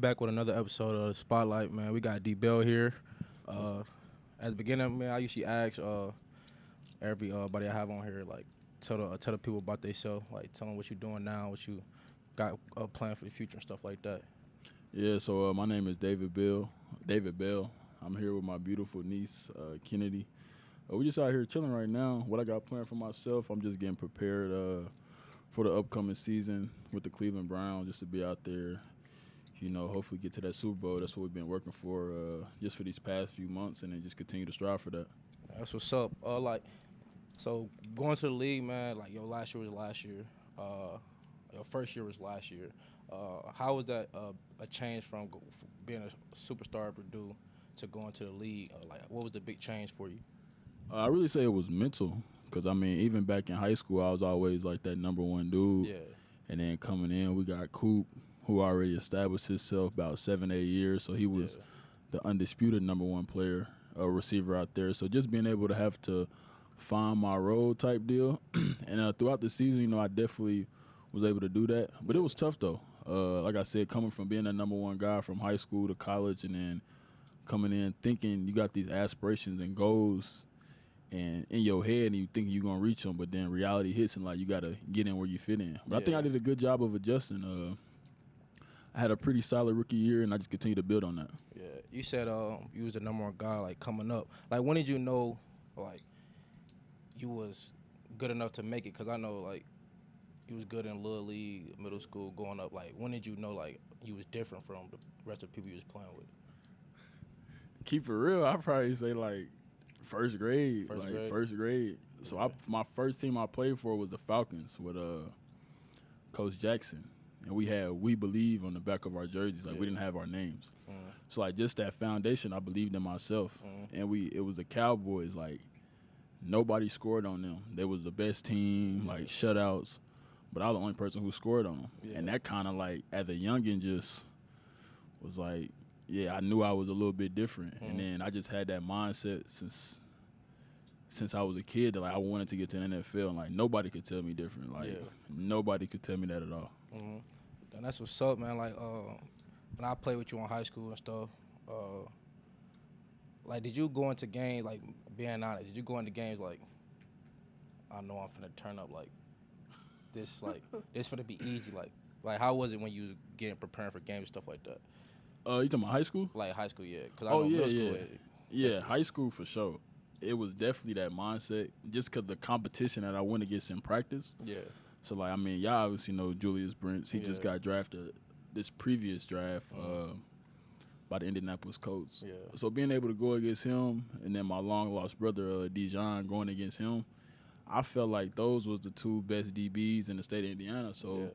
back with another episode of Spotlight, man. We got D Bell here. At the beginning, man, I usually ask everybody I have on here, like, tell the people about themselves, like, tell them what you're doing now, what you got planned for the future and stuff like that. Yeah, so my name is David Bell. I'm here with my beautiful niece, Kennedy. We just out here chilling right now. What I got planned for myself, I'm just getting prepared for the upcoming season with the Cleveland Browns, just to be out there, hopefully get to that Super Bowl. That's what we've been working for just for these past few months, and then just continue to strive for that. That's what's up. So going to the league, man, like, your last year was last year. Your first year was last year. How was that a change from being a superstar at Purdue to going to the league? What was the big change for you? I really say it was mental, because, even back in high school, I was always like that number one dude. Yeah. And then coming in, we got Coop, who already established himself about 7-8 years. So he was the undisputed number one player, receiver out there. So just being able to have to find my role type deal. And throughout the season, I definitely was able to do that. But it was tough, though. Like I said, coming from being a number one guy from high school to college, and then coming in thinking you got these aspirations and goals and in your head, and you think you're going to reach them, but then reality hits, and, like, you got to get in where you fit in. But I think I did a good job of adjusting. I had a pretty solid rookie year, and I just continue to build on that. Yeah, you said you was the number one guy, like, coming up. Like, when did you know, like, you was good enough to make it? Because I know, like, you was good in Little League, middle school, going up. Like, when did you know, like, you was different from the rest of the people you was playing with? Keep it real, I'd probably say, like, first grade. First grade. So my first team I played for was the Falcons with Coach Jackson. And we had "We Believe" on the back of our jerseys. Like, we didn't have our names. So, like, just that foundation, I believed in myself. And it was the Cowboys. Like, nobody scored on them. They was the best team, like, shutouts. But I was the only person who scored on them. Yeah. And that kind of, like, as a youngin' just was like, yeah, I knew I was a little bit different. And then I just had that mindset since I was a kid that, like, I wanted to get to the NFL. And, like, nobody could tell me different. Like, nobody could tell me that at all. And that's what's up, man. Like, when I played with you in high school and stuff, like, did you go into games, like, being honest, did you go into games like, I know I'm finna turn up, like, this finna be easy? Like, how was it when you was preparing for games and stuff like that? You talking about high school? Like, high school, yeah. Middle school, yeah, high school for sure. It was definitely that mindset, just because the competition that I went against in practice. Yeah. So, like, y'all obviously know Julius Brents. He just got drafted this previous draft by the Indianapolis Colts. Yeah. So being able to go against him, and then my long-lost brother, Dijon, going against him, I felt like those was the two best DBs in the state of Indiana. So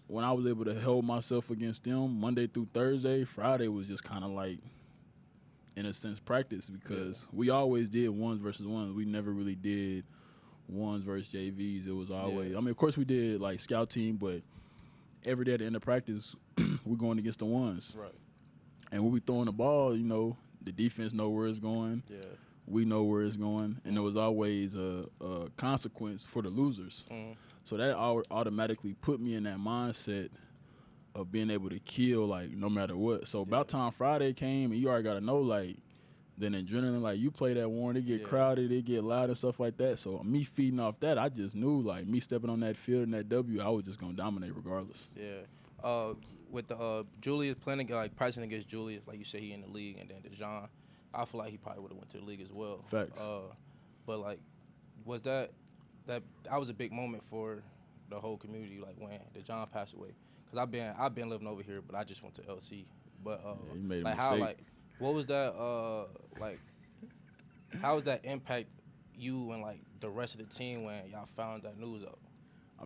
when I was able to hold myself against them Monday through Thursday, Friday was just kind of like, in a sense, practice, because we always did ones versus ones. We never really did ones versus JVs. It was always, of course we did, like, scout team, but every day at the end of practice, we're going against the ones. Right. And when we throwing the ball, the defense know where it's going. Yeah. We know where it's going. And there was always a consequence for the losers. So that automatically put me in that mindset of being able to kill, like, no matter what. So about time Friday came, and you already got to know, like, then adrenaline, like, you play that one, it get crowded, it get loud and stuff like that. So me feeding off that, I just knew, like, me stepping on that field and that W, I was just going to dominate regardless. Yeah. With the Julius playing, like, pricing against Julius, like you said, he in the league, and then Dijon, I feel like he probably would have went to the league as well. Facts. But, like, was that was a big moment for the whole community, like, when Dijon passed away? Because I've been living over here, but I just went to LC. But you made a like, mistake. how, like, what was that like? How was that impact you and, like, the rest of the team when y'all found that news out?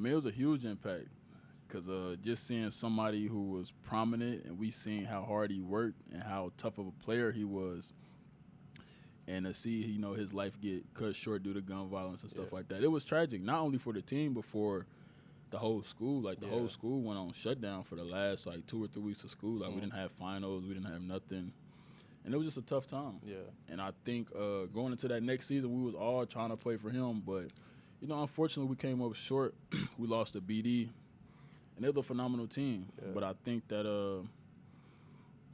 It was a huge impact, because just seeing somebody who was prominent, and we seen how hard he worked and how tough of a player he was, and to see, his life get cut short due to gun violence and stuff like that. It was tragic, not only for the team, but for the whole school. Like, the whole school went on shutdown for the last, like, 2 or 3 weeks of school. Like, we didn't have finals, we didn't have nothing. And it was just a tough time. Yeah. And I think going into that next season, we was all trying to play for him. But, unfortunately, we came up short. We lost to BD. And they're a phenomenal team. Yeah. But I think that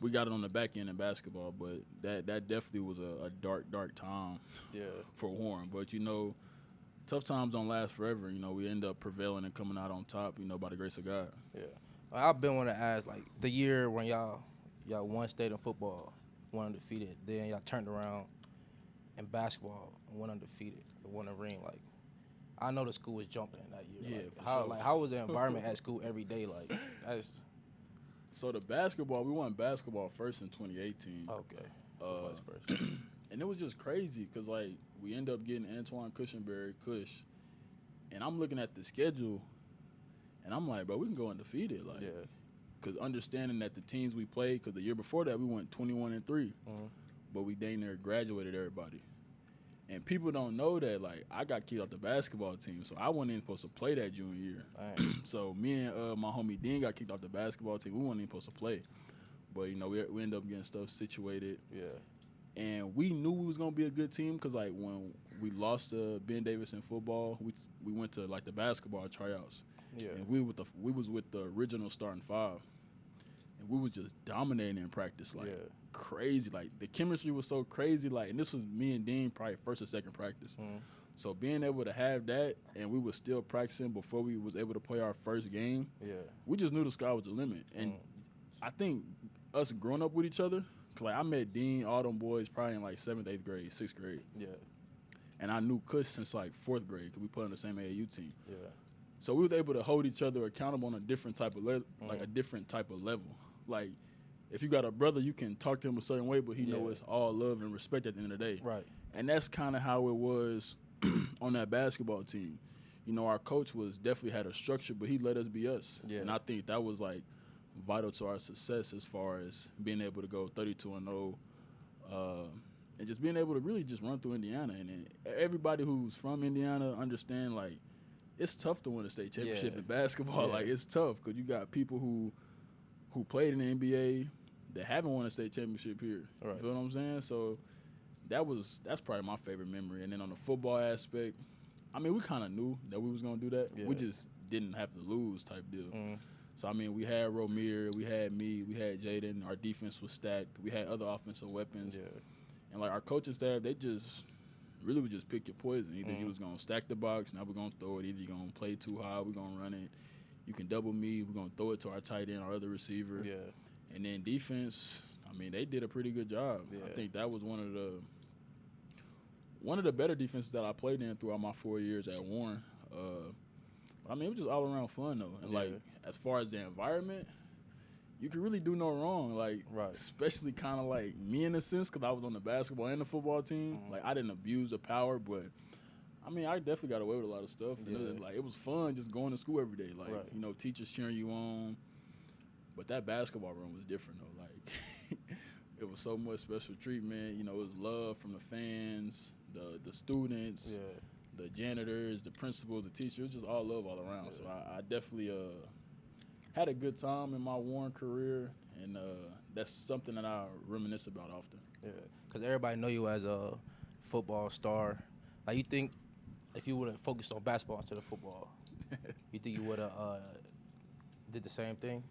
we got it on the back end in basketball, but that definitely was a dark time for Warren. But, tough times don't last forever. We end up prevailing and coming out on top, by the grace of God. Yeah. I've been wanting to ask, like, the year when y'all won state in football, won undefeated, then y'all turned around in basketball and went undefeated and won a ring. Like, I know the school was jumping in that year. Yeah, like, for how sure. like how was the environment at school every day? Like, that's So the basketball, we won basketball first in 2018. okay. So first. And it was just crazy because, like, we end up getting Antoine Cushenberry, Cush, and I'm looking at the schedule, and I'm like, bro, we can go undefeated. Like, because understanding that the teams we played, because the year before that we went 21-3, but we dang near graduated everybody. And people don't know that, like, I got kicked off the basketball team, so I wasn't even supposed to play that junior year. So me and my homie Dean got kicked off the basketball team. We weren't even supposed to play. But, we ended up getting stuff situated. Yeah. And we knew we was going to be a good team because, like, when we lost to Ben Davis in football, we went to, like, the basketball tryouts. Yeah. And we was with the original starting five. And we was just dominating in practice, like, crazy. Like, the chemistry was so crazy. Like, and this was me and Dean probably first or second practice. So being able to have that, and we was still practicing before we was able to play our first game, we just knew the sky was the limit. And I think us growing up with each other, like, I met Dean, all them boys probably in, like, 7th, 8th grade, 6th grade. Yeah. And I knew Kush since, like, 4th grade because we played on the same AAU team. Yeah. So we was able to hold each other accountable on a different type of a different type of level. Like, if you got a brother, you can talk to him a certain way, but he know it's all love and respect at the end of the day. Right. And that's kind of how it was on that basketball team. Our coach definitely had a structure, but he let us be us. Yeah. And I think that was, like, vital to our success as far as being able to go 32-0, and just being able to really just run through Indiana. And then everybody who's from Indiana understand, like, it's tough to win a state championship in basketball. Like, it's tough because you got people who played in the NBA that haven't won a state championship here. Right. You feel what I'm saying? So that's probably my favorite memory. And then on the football aspect, I mean, we kind of knew that we was going to do that. Yeah. We just didn't have to lose type deal. So, I mean, we had Romir, we had me, we had Jaden. Our defense was stacked. We had other offensive weapons. Yeah. And, like, our coaching staff, they just really would just pick your poison. Either you was going to stack the box, now we're going to throw it. Either you're going to play too high, we're going to run it. You can double me, we're going to throw it to our tight end, our other receiver. Yeah. And then defense, I mean, they did a pretty good job. Yeah. I think that was one of the better defenses that I played in throughout my 4 years at Warren. I mean, it was just all around fun, though. And, like, as far as the environment, you can really do no wrong. Like, especially kind of like me in a sense, because I was on the basketball and the football team. Like, I didn't abuse the power, but, I mean, I definitely got away with a lot of stuff. And it was fun just going to school every day. Like, teachers cheering you on. But that basketball room was different, though. Like, it was so much special treatment. It was love from the fans, the students, the janitors, the principals, the teachers. It was just all love all around. So I definitely had a good time in my Warren career, and that's something that I reminisce about often. Yeah, because everybody know you as a football star. Like, you think if you would have focused on basketball instead of football, you think you would have did the same thing?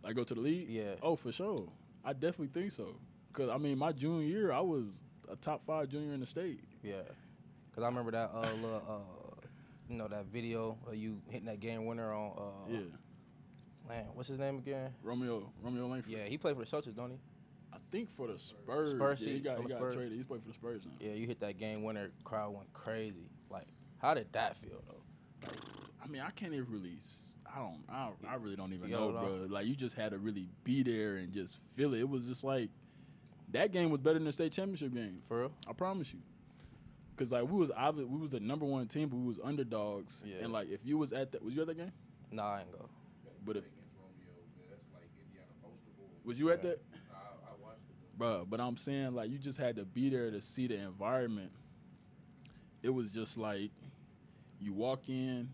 Like, go to the league? Yeah. Oh, for sure. I definitely think so. Because, I mean, my junior year, I was a top 5 junior in the state. Yeah. Because I remember that little, that video of you hitting that game winner on man, what's his name again? Romeo Langford. Yeah, he played for the Celtics, don't he? I think for the Spurs. Spurs, yeah, he got Spurs. traded. He's playing for the Spurs now. Yeah, you hit that game winner, crowd went crazy. Like, how did that feel, though? I mean, I can't even really. I really don't even know, bro. Like, you just had to really be there and just feel it. It was just like that game was better than the state championship game. For real? I promise you. Because, like, we was the number 1 team, but we was underdogs. Yeah. And, like, if you was at that, was you at that game? Nah, I ain't go. But if was you at that? I watched it. Bro, but I'm saying, like, you just had to be there to see the environment. It was just like you walk in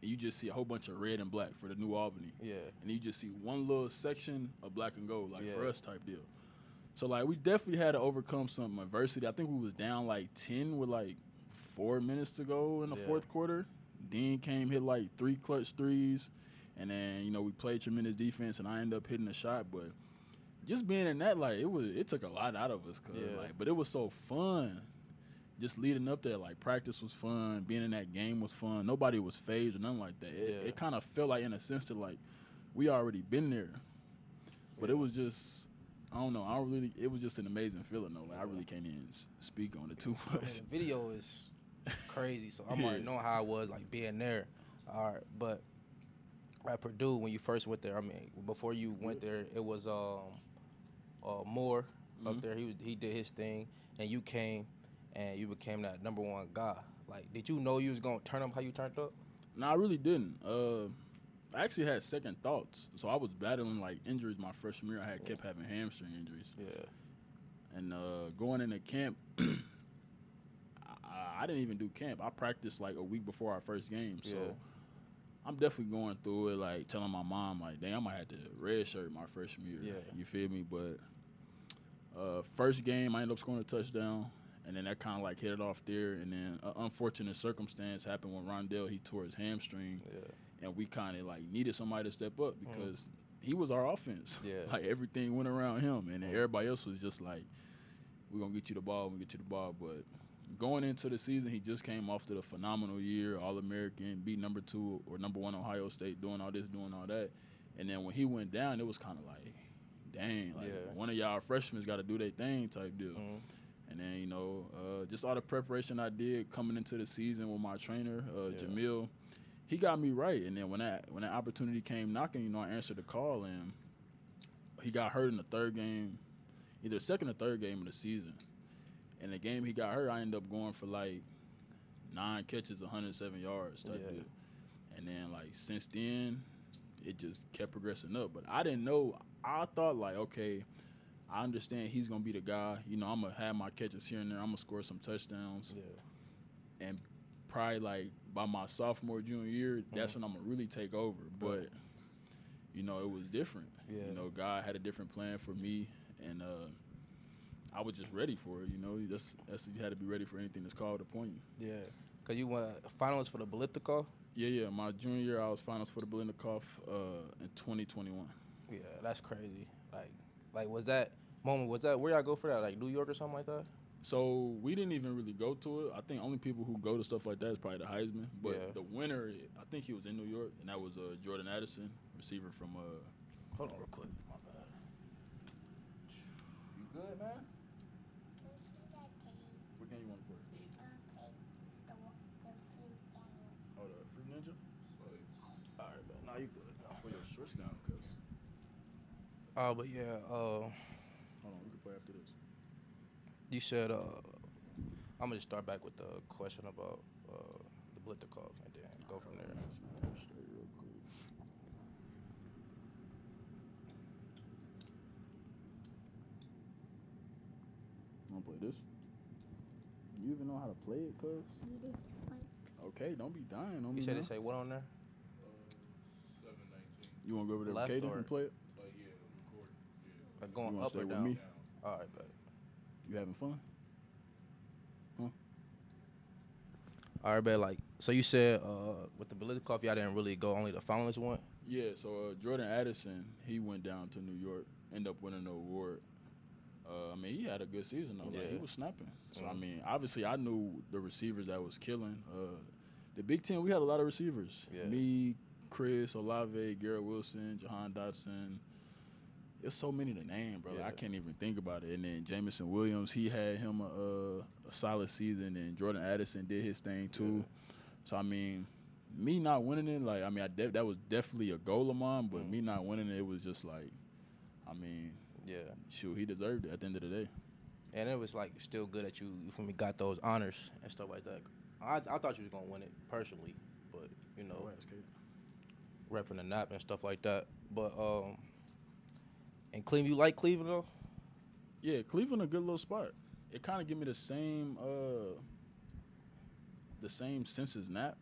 and you just see a whole bunch of red and black for the New Albany. Yeah. And you just see one little section of black and gold, like, for Yeah. us type deal. So, like, we definitely had to overcome some adversity. I think we was down, like, 10 with, like, 4 minutes to go in the fourth quarter. Dean came, hit, like, 3 clutch threes. And then, we played tremendous defense, and I ended up hitting a shot. But just being in that, like, it took a lot out of us, but it was so fun. Just leading up there, like, practice was fun. Being in that game was fun. Nobody was phased or nothing like that. It kind of felt like, in a sense, that, like, we already been there. But it was just, I don't know. It was just an amazing feeling, though. Like, I really can't even speak on it too much. I mean, the video is crazy, so I'm already knowing how it was, like, being there. All right, but at Purdue, when you first went there, I mean, before you went there, it was Moore up there. He did his thing, and you came, and you became that number one guy. Like, did you know you was gonna turn up how you turned up? No, I really didn't. I actually had second thoughts. So I was battling, like, injuries my freshman year. I kept having hamstring injuries. Yeah. And going into camp, I didn't even do camp. I practiced, like, a week before our first game. So I'm definitely going through it, like, telling my mom, like, dang, I might have to redshirt my freshman year. Yeah. You feel me? But first game, I ended up scoring a touchdown. And then that kind of, like, hit it off there. And then an unfortunate circumstance happened when Rondell, he tore his hamstring. Yeah. And we kind of, like, needed somebody to step up because he was our offense. Yeah. Like, everything went around him. And then everybody else was just like, we're going to get you the ball, But going into the season, he just came off to the phenomenal year, All-American, beat number 2 or number 1 Ohio State, doing all this, doing all that. And then when he went down, it was kind of like, dang, like, one of y'all freshmen got to do their thing type deal. And then, you know, just all the preparation I did coming into the season with my trainer, Jamil, he got me right. And then when that opportunity came knocking, you know, I answered the call, and he got hurt in the third game, either second or third game of the season. And the game he got hurt, I ended up going for, like, 9 catches, 107 yards type deal. And then, like, since then, it just kept progressing up. But I didn't know. I thought, like, okay, I understand he's going to be the guy. You know, I'm going to have my catches here and there. I'm going to score some touchdowns. Yeah. And probably, like, by my sophomore, junior year, that's when I'm going to really take over. But, you know, it was different. Yeah. You know, God had a different plan for me. And I was just ready for it, you know. That's you had to be ready for anything that's called upon you. Yeah. Because you went finals for the Biletnikoff? Yeah. My junior year, I was finals for the Biletnikoff in 2021. Yeah, that's crazy. Like was that moment, where y'all go for that? Like New York or something like that? So we didn't even really go to it. I think only people who go to stuff like that is probably the Heisman. But the winner, I think he was in New York, and that was Jordan Addison, receiver from Hold on real quick. My bad. You good, man? What game you want to play? Oh, the Fruit Ninja? All right, man. Nah, you good. Put your shorts down, cuz. But yeah, hold on, we can play after this. You said, I'm gonna just start back with the question about the Biletnikoff and then go from there. Straight real quick. You wanna play this? You even know how to play it, cuz? Okay, don't be dying on me. You said now. they say what on there? 719. You want to go over there Left with Kaden or- and play it? Yeah, record. Yeah. Like going You wanna up stay or with down? me? All right, but You having fun? all right, but like, so you said with the Biletnikoff, y'all didn't really go, only the finalists went? Yeah, so Jordan Addison, he went down to New York, ended up winning the award. I mean, he had a good season, though. Like, he was snapping. So, I mean, obviously, I knew the receivers that was killing. The Big Ten, we had a lot of receivers. Yeah. Me, Chris, Olave, Garrett Wilson, Jahan Dotson. There's so many to name, bro. Yeah. I can't even think about it. And then Jamison Williams, he had him a solid season. And Jordan Addison did his thing, too. Yeah. So, I mean, me not winning it, like, I mean, that was definitely a goal of mine. But me not winning it was just like, I mean, Yeah. shoot, he deserved it at the end of the day. And it was like still good that you when we got those honors and stuff like that. I thought you was gonna win it personally, but you know, repping the nap and stuff like that. But and Cleveland, you like Cleveland though? Yeah, Cleveland a good little spot. It kind of give me the same sense as Nap,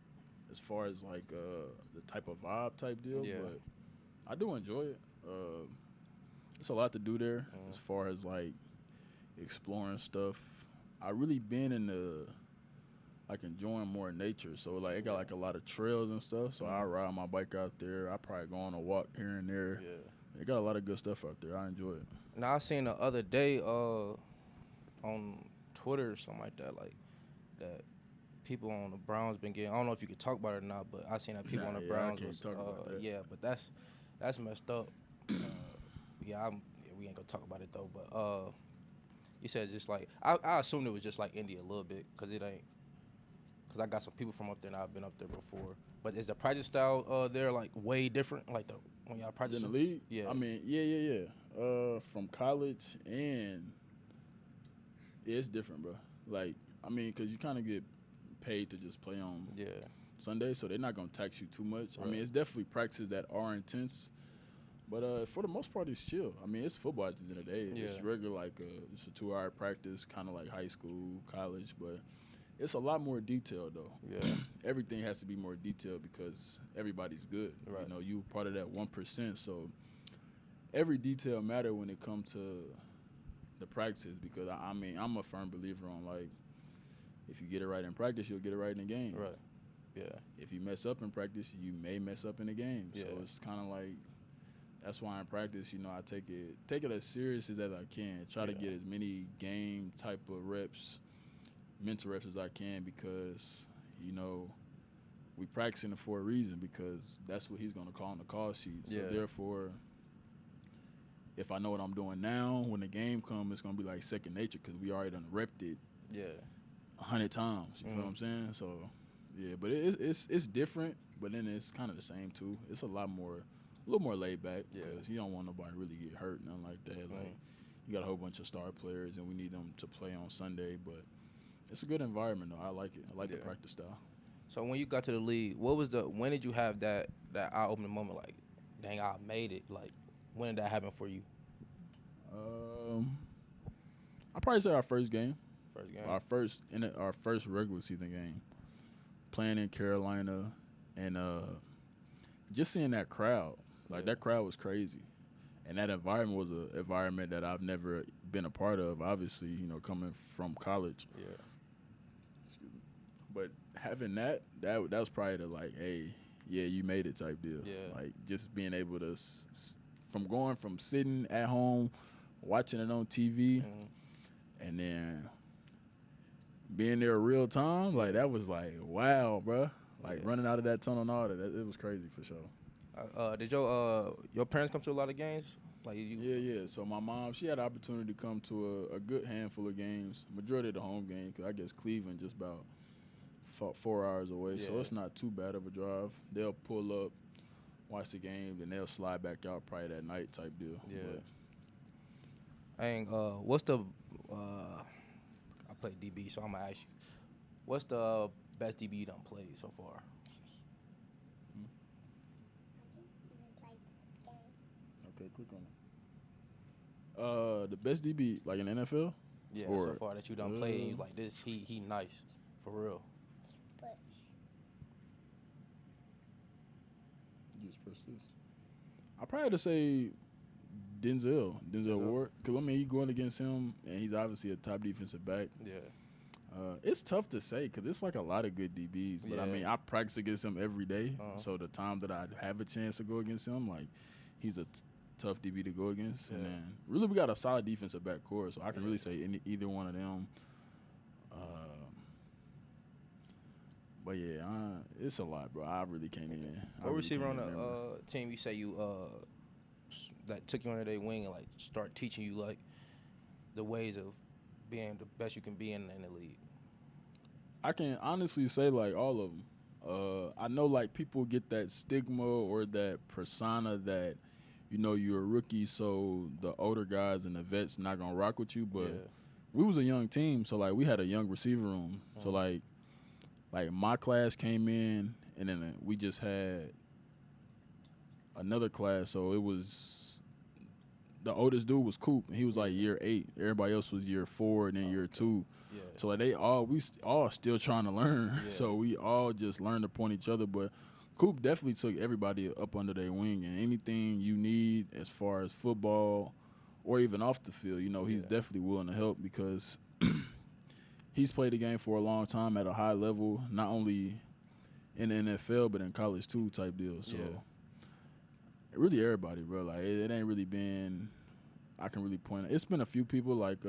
as far as like the type of vibe type deal. Yeah. But I do enjoy it. It's a lot to do there as far as like exploring stuff. I really been in the like enjoying more nature. So like it got like a lot of trails and stuff. So I ride my bike out there. I probably go on a walk here and there. Yeah. They got a lot of good stuff out there. I enjoy it. Now I seen the other day on Twitter or something like that, like that people on the Browns been getting. I don't know if you could talk about it or not, but I seen that people on the I Browns can't was talk about that. yeah, but that's messed up. Yeah, we ain't gonna talk about it though. But you said just like I assumed it was just like India a little bit because it ain't. Because I got some people from up there and I've been up there before. But is the practice style there like way different? Like when y'all practice In the league? Yeah. I mean, yeah. From college and it's different, bro. Like, I mean, because you kind of get paid to just play on Sunday, so they're not going to tax you too much. Right. I mean, it's definitely practices that are intense, but for the most part, it's chill. I mean, it's football at the end of the day. It's regular, like, it's a 2-hour practice, kind of like high school, college, but it's a lot more detailed, though. Yeah. Everything has to be more detailed because everybody's good. Right. You know, you part of that 1%, so every detail matter when it comes to the practices because, I mean, I'm a firm believer on, like, if you get it right in practice, you'll get it right in the game. Right. Yeah. If you mess up in practice, you may mess up in the game. Yeah. So it's kind of like that's why in practice, you know, I take it as serious as I can. Try to get as many game type of reps, mental reps as I can because, you know, we practicing it for a reason because that's what he's going to call on the call sheet. So therefore, if I know what I'm doing now, when the game comes, it's going to be like second nature because we already done repped it 100 times. You know what I'm saying? So, yeah, but it's different, but then it's kind of the same too. It's a little more laid back because you don't want nobody really get hurt, nothing like that. Like you got a whole bunch of star players, and we need them to play on Sunday. But it's a good environment, though. I like it. I like the practice style. So when you got to the league, when did you have that eye-opening moment? Like, dang, I made it. Like, when did that happen for you? I probably say our first game. First game. Our first regular season game, playing in Carolina, and just seeing that crowd, like that crowd was crazy, and that environment was an environment that I've never been a part of. Obviously, you know, coming from college. Yeah. Excuse me. But having that was probably the like, hey, yeah, you made it type deal. Yeah. Like just being able to from sitting at home, watching it on TV, and then being there real time, like that was like wow, bro. Like running out of that tunnel and all that, it was crazy for sure. Did your parents come to a lot of games? Like you? Yeah. So my mom, she had the opportunity to come to a good handful of games, majority of the home games, because I guess Cleveland just about 4 hours away, so it's not too bad of a drive. They'll pull up, watch the game, then they'll slide back out probably that night type deal. Yeah. And what's the I play DB, so I'm gonna ask you, what's the best DB you done played so far? Okay, click on it. The best DB, like in the NFL? Yeah, so far that you done played, and you like this, he nice, for real. Just press this. I probably had to say Denzel Ward, because I mean you going against him, and he's obviously a top defensive back. Yeah. It's tough to say because it's like a lot of good DBs, but I mean I practice against him every day, so the time that I have a chance to go against him, like he's a tough DB to go against, and then really we got a solid defensive back core, so I can really say either one of them. But yeah, it's a lot, bro. I really can't even. What receiver on the team you say you that took you under their wing and like start teaching you like the ways of being the best you can be in the league? I can honestly say like all of them. I know like people get that stigma or that persona that, you know, you're a rookie, so the older guys and the vets not gonna rock with you. But we was a young team, so like we had a young receiver room. So like my class came in, and then we just had another class. So it was the oldest dude was Coop, and he was like year 8. Everybody else was year 4 and then year 2. Yeah. So like we all still trying to learn. Yeah. So we all just learned upon each other. But Coop definitely took everybody up under their wing, and anything you need as far as football or even off the field, you know, he's definitely willing to help because he's played the game for a long time at a high level, not only in the NFL but in college too type deal. So Really everybody, bro. Like it ain't really been. I can really point. It's been a few people like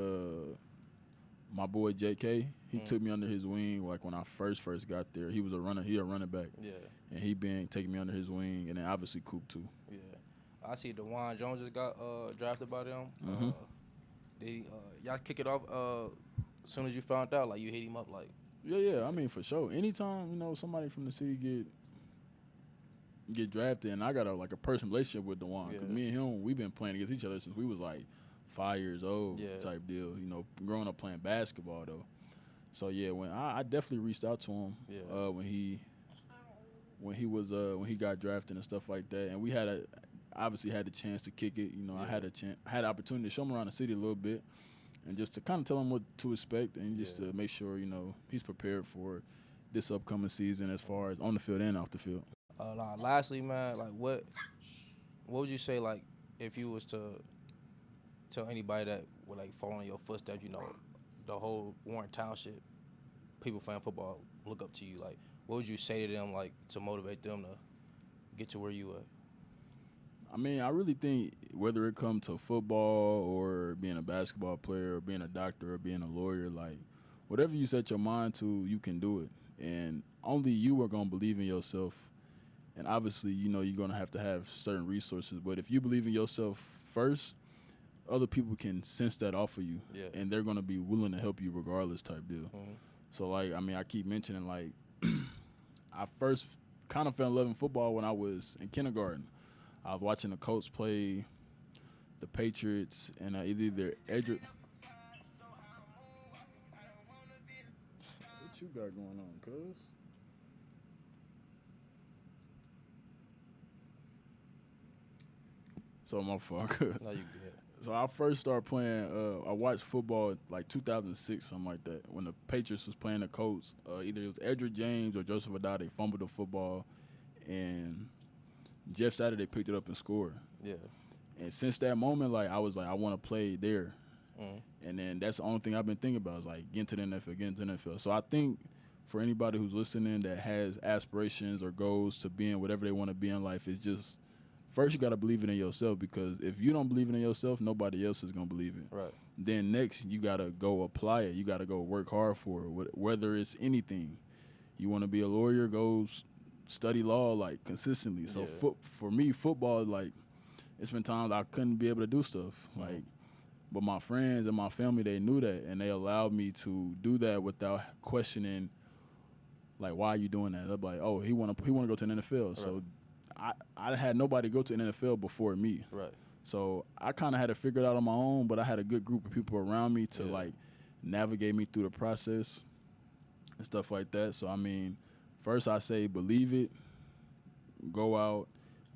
my boy JK. He took me under his wing like when I first got there. He was a runner. He a running back. Yeah. And he been taking me under his wing, and then obviously Coop too. Yeah. I see DeJuan Jones just got drafted by them. Mm-hmm. Y'all kick it off as soon as you found out, like you hit him up, like. Yeah. I mean, for sure. Anytime somebody from the city get drafted, and I got a personal relationship with DeJuan, because me and him, we've been playing against each other since we was like 5 years old, type deal. Growing up playing basketball though. So yeah, when I definitely reached out to him when he got drafted and stuff like that, and we obviously had the chance to kick it. I had the opportunity to show him around the city a little bit, and just to kind of tell him what to expect, and just to make sure he's prepared for this upcoming season as far as on the field and off the field. Lastly, man, like what would you say, like, if you was to tell anybody that would like follow in your footsteps, the whole Warren Township people playing football look up to you, like what would you say to them, like, to motivate them to get to where you at? I mean, I really think whether it comes to football or being a basketball player or being a doctor or being a lawyer, like whatever you set your mind to, you can do it. And only you are going to believe in yourself. And obviously, you're going to have certain resources. But if you believe in yourself first, other people can sense that off of you. Yeah. And they're going to be willing to help you regardless type deal. Mm-hmm. So, like, I mean, I keep mentioning, like, I first kind of fell in love in football when I was in kindergarten. I was watching the Colts play the Patriots, and either Edric. What you got going on, cuz? So my fault. No, you good. So I first started playing. I watched football like 2006, something like that, when the Patriots was playing the Colts. Either it was Edric James or Joseph Adade fumbled the football, and Jeff Saturday picked it up and scored. Yeah. And since that moment, like I was like, I want to play there. And then that's the only thing I've been thinking about is like getting to the NFL. So I think for anybody who's listening that has aspirations or goals to being whatever they want to be in life, it's just first you got to believe it in yourself, because if you don't believe it in yourself, nobody else is going to believe it. Right. Then next, you got to go apply it. You got to go work hard for it, whether it's anything. You want to be a lawyer, go study law, like, consistently. So for me, football, like, it's been times I couldn't be able to do stuff. Like, but my friends and my family, they knew that, and they allowed me to do that without questioning, like, why are you doing that? They're like, oh, he want to go to the NFL. Right. So I had nobody go to the NFL before me. Right. So I kind of had to figure it out on my own, but I had a good group of people around me to, like, navigate me through the process and stuff like that. So, I mean, first I say believe it, go out,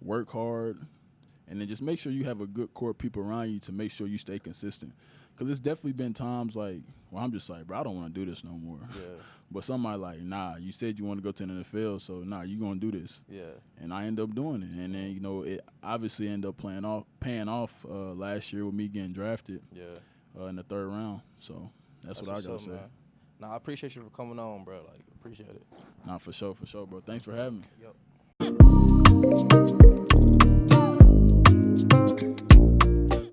work hard, and then just make sure you have a good core of people around you to make sure you stay consistent. Because it's definitely been times like, well, I'm just like, bro, I don't want to do this no more. Yeah. But somebody like, nah, you said you want to go to the NFL, so nah, you going to do this. Yeah. And I end up doing it. And then, it obviously ended up paying off last year with me getting drafted in the third round. So that's what I got to say. Man. Nah, I appreciate you for coming on, bro. Like, appreciate it. Nah, for sure, bro. Thanks for having me. Yep.